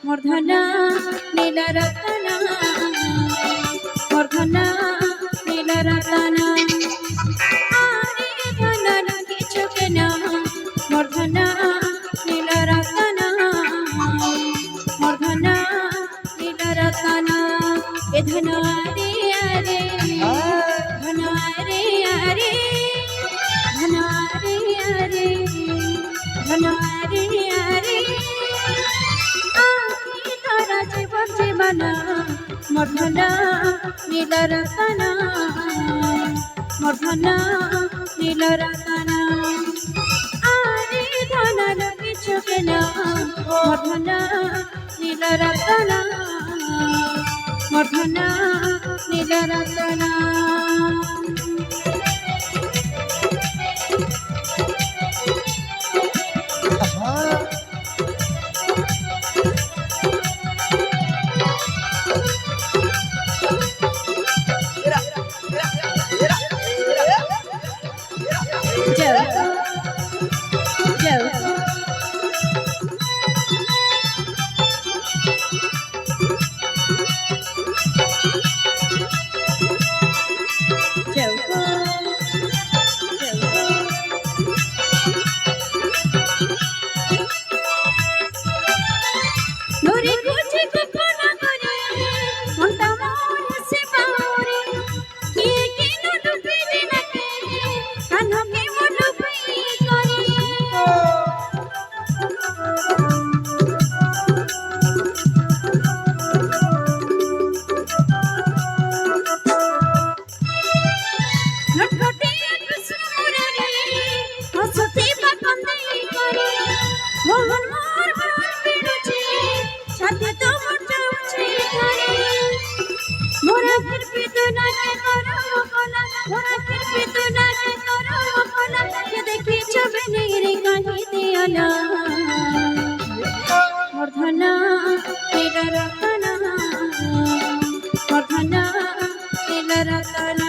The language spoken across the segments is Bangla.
মূর্ধনা নীলরতনা মূর্ধনা নীলরতনা আরে ধনর কিছু কেনা মূর্ধনা নীলরতনা মূর্ধনা নীলরতনা এ ধনারে আরে ধনারে আরে ধনারে আরে ধনারে আরে জীবন জীবনা মূর্ধনা নীলরতনা মূর্ধনা নীলরতনা আরে ধনর কিছু কেনা মূর্ধনা নীলরতনা মূর্ধনা নীলরতনা মূর্ধনা নীলরতনা মূর্ধনা নীলরতনা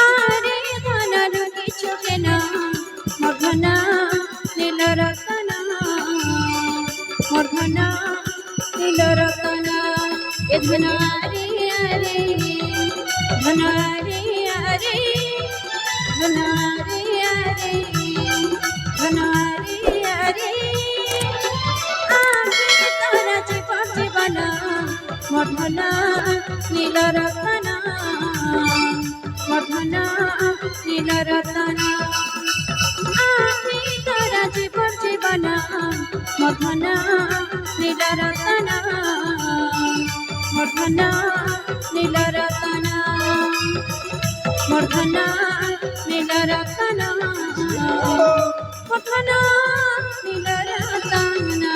আরে ধনর কিছু কেনা মূর্ধনা নীলরতনা মূর্ধনা নীলরতনা এ ধনারে আরে ধনারে আরে ধনারে আরে ধনারে আরে মূর্ধনা নীলরতনা মূর্ধনা নীলরতনা আমি তোরা জীবন জীবনা মূর্ধনা নীলরতনা মূর্ধনা নীলরতনা মূর্ধনা নীলরতনা মূর্ধনা নীলরতনা